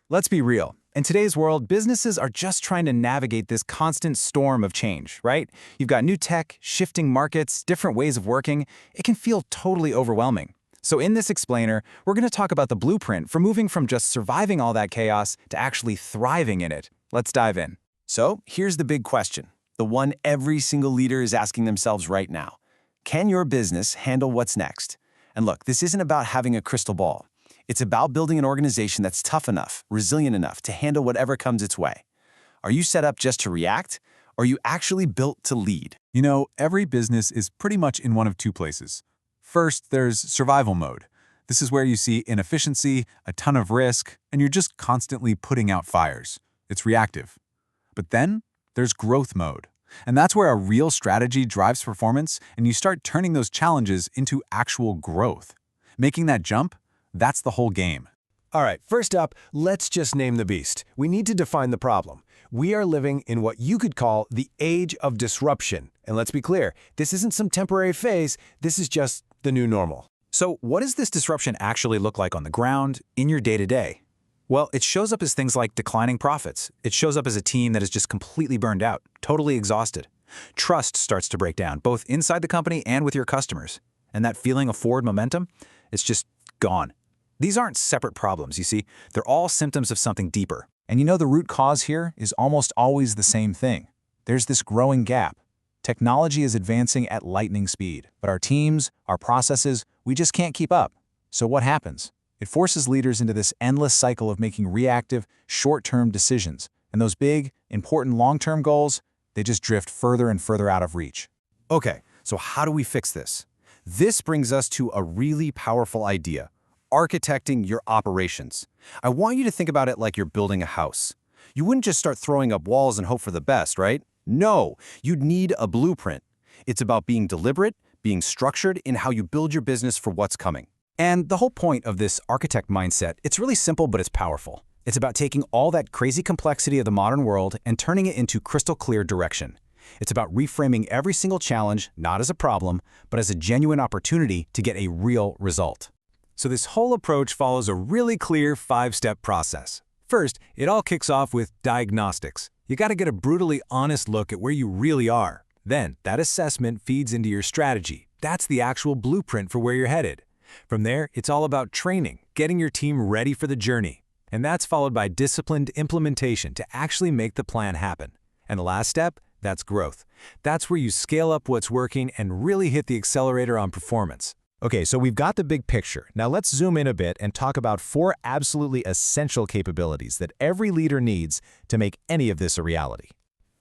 Let's be real. In today's world, businesses are just trying to navigate this constant storm of change, right? You've got new tech, shifting markets, different ways of working. It can feel totally overwhelming. So in this explainer, we're going to talk about the blueprint for moving from just surviving all that chaos to actually thriving in it. Let's dive in. So here's the big question, the one every single leader is asking themselves right now. Can your business handle what's next? And look, this isn't about having a crystal ball. It's about building an organization that's tough enough, resilient enough to handle whatever comes its way. Are you set up just to react, or are you actually built to lead? You know, every business is pretty much in one of two places. First, there's survival mode. This is where you see inefficiency, a ton of risk, and you're just constantly putting out fires. It's reactive. But then, there's growth mode. And that's where a real strategy drives performance, and you start turning those challenges into actual growth. Making that jump, that's the whole game. All right, first up, let's just name the beast. We need to define the problem. We are living in what you could call the age of disruption. And let's be clear, this isn't some temporary phase, this is just the new normal. So what does this disruption actually look like on the ground, in your day-to-day? Well, it shows up as things like declining profits. It shows up as a team that is just completely burned out, totally exhausted. Trust starts to break down, both inside the company and with your customers. And that feeling of forward momentum, it's just gone. These aren't separate problems, you see. They're all symptoms of something deeper. And you know the root cause here is almost always the same thing. There's this growing gap. Technology is advancing at lightning speed, but our teams, our processes, we just can't keep up. So what happens? It forces leaders into this endless cycle of making reactive, short-term decisions. And those big, important long-term goals, they just drift further and further out of reach. Okay, so how do we fix this? This brings us to a really powerful idea. Architecting your operations. I want you to think about it like you're building a house. You wouldn't just start throwing up walls and hope for the best, right? No, you'd need a blueprint. It's about being deliberate, being structured in how you build your business for what's coming. And the whole point of this architect mindset, it's really simple, but it's powerful. It's about taking all that crazy complexity of the modern world and turning it into crystal clear direction. It's about reframing every single challenge, not as a problem, but as a genuine opportunity to get a real result. So this whole approach follows a really clear 5-step process. First, it all kicks off with diagnostics. You got to get a brutally honest look at where you really are. Then, that assessment feeds into your strategy. That's the actual blueprint for where you're headed. From there, it's all about training, getting your team ready for the journey. And that's followed by disciplined implementation to actually make the plan happen. And the last step, that's growth. That's where you scale up what's working and really hit the accelerator on performance. Okay, so we've got the big picture. Now let's zoom in a bit and talk about 4 absolutely essential capabilities that every leader needs to make any of this a reality.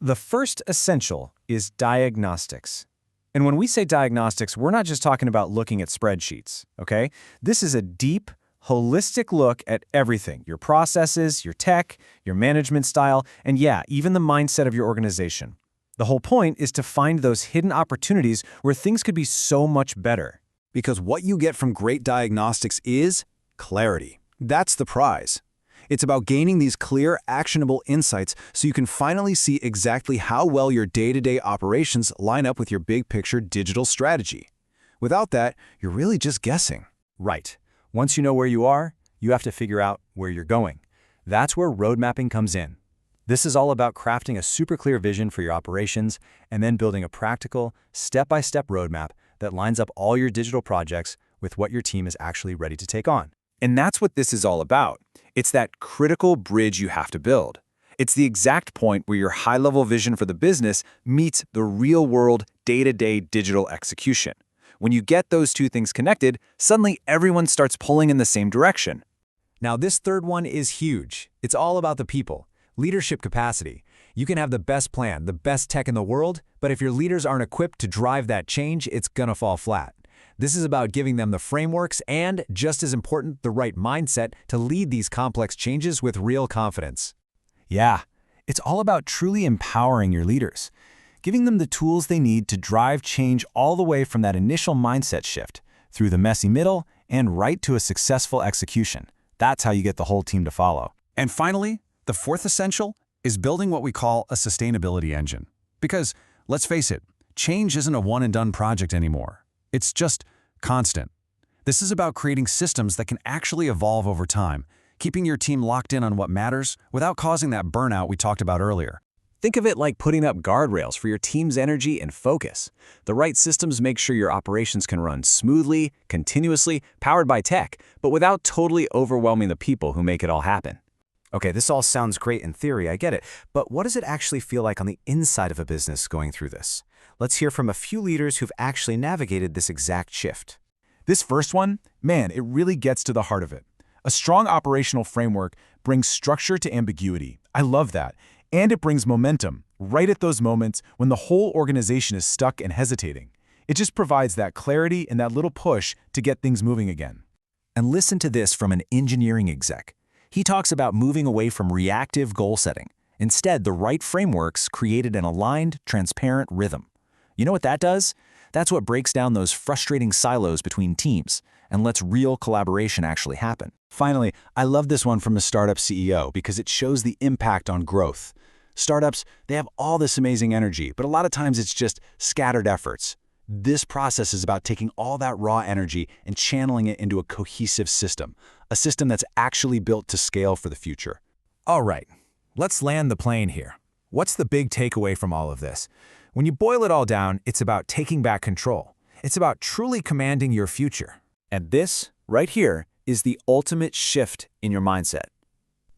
The first essential is diagnostics. And when we say diagnostics, we're not just talking about looking at spreadsheets, okay? This is a deep, holistic look at everything, your processes, your tech, your management style, and yeah, even the mindset of your organization. The whole point is to find those hidden opportunities where things could be so much better. Because what you get from great diagnostics is clarity. That's the prize. It's about gaining these clear, actionable insights so you can finally see exactly how well your day-to-day operations line up with your big-picture digital strategy. Without that, you're really just guessing. Right. Once you know where you are, you have to figure out where you're going. That's where road mapping comes in. This is all about crafting a super clear vision for your operations and then building a practical, step-by-step roadmap that lines up all your digital projects with what your team is actually ready to take on. And that's what this is all about. It's that critical bridge you have to build. It's the exact point where your high-level vision for the business meets the real-world, day-to-day digital execution. When you get those two things connected, suddenly everyone starts pulling in the same direction. Now, this third one is huge. It's all about the people. Leadership capacity. You can have the best plan, the best tech in the world, but if your leaders aren't equipped to drive that change, it's gonna fall flat. This is about giving them the frameworks and, just as important, the right mindset to lead these complex changes with real confidence. Yeah, it's all about truly empowering your leaders, giving them the tools they need to drive change all the way from that initial mindset shift, through the messy middle, and right to a successful execution. That's how you get the whole team to follow. And finally, the fourth essential is building what we call a sustainability engine. Because, let's face it, change isn't a one-and-done project anymore. It's just constant. This is about creating systems that can actually evolve over time, keeping your team locked in on what matters without causing that burnout we talked about earlier. Think of it like putting up guardrails for your team's energy and focus. The right systems make sure your operations can run smoothly, continuously, powered by tech, but without totally overwhelming the people who make it all happen. Okay, this all sounds great in theory, I get it, but what does it actually feel like on the inside of a business going through this? Let's hear from a few leaders who've actually navigated this exact shift. This first one, man, it really gets to the heart of it. A strong operational framework brings structure to ambiguity. I love that. And it brings momentum, right at those moments when the whole organization is stuck and hesitating. It just provides that clarity and that little push to get things moving again. And listen to this from an engineering exec. He talks about moving away from reactive goal setting. Instead, the right frameworks created an aligned, transparent rhythm. You know what that does? That's what breaks down those frustrating silos between teams and lets real collaboration actually happen. Finally, I love this one from a startup CEO because it shows the impact on growth. Startups, they have all this amazing energy, but a lot of times it's just scattered efforts. This process is about taking all that raw energy and channeling it into a cohesive system, a system that's actually built to scale for the future. All right, let's land the plane here. What's the big takeaway from all of this? When you boil it all down, it's about taking back control. It's about truly commanding your future. And this, right here, is the ultimate shift in your mindset.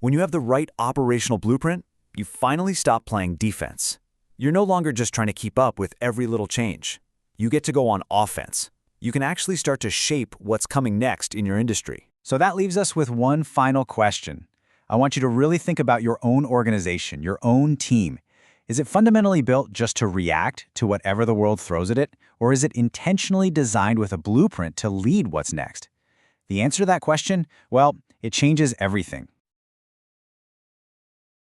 When you have the right operational blueprint, you finally stop playing defense. You're no longer just trying to keep up with every little change. You get to go on offense. You can actually start to shape what's coming next in your industry. So that leaves us with one final question. I want you to really think about your own organization, your own team. Is it fundamentally built just to react to whatever the world throws at it, or is it intentionally designed with a blueprint to lead what's next? The answer to that question, well, it changes everything.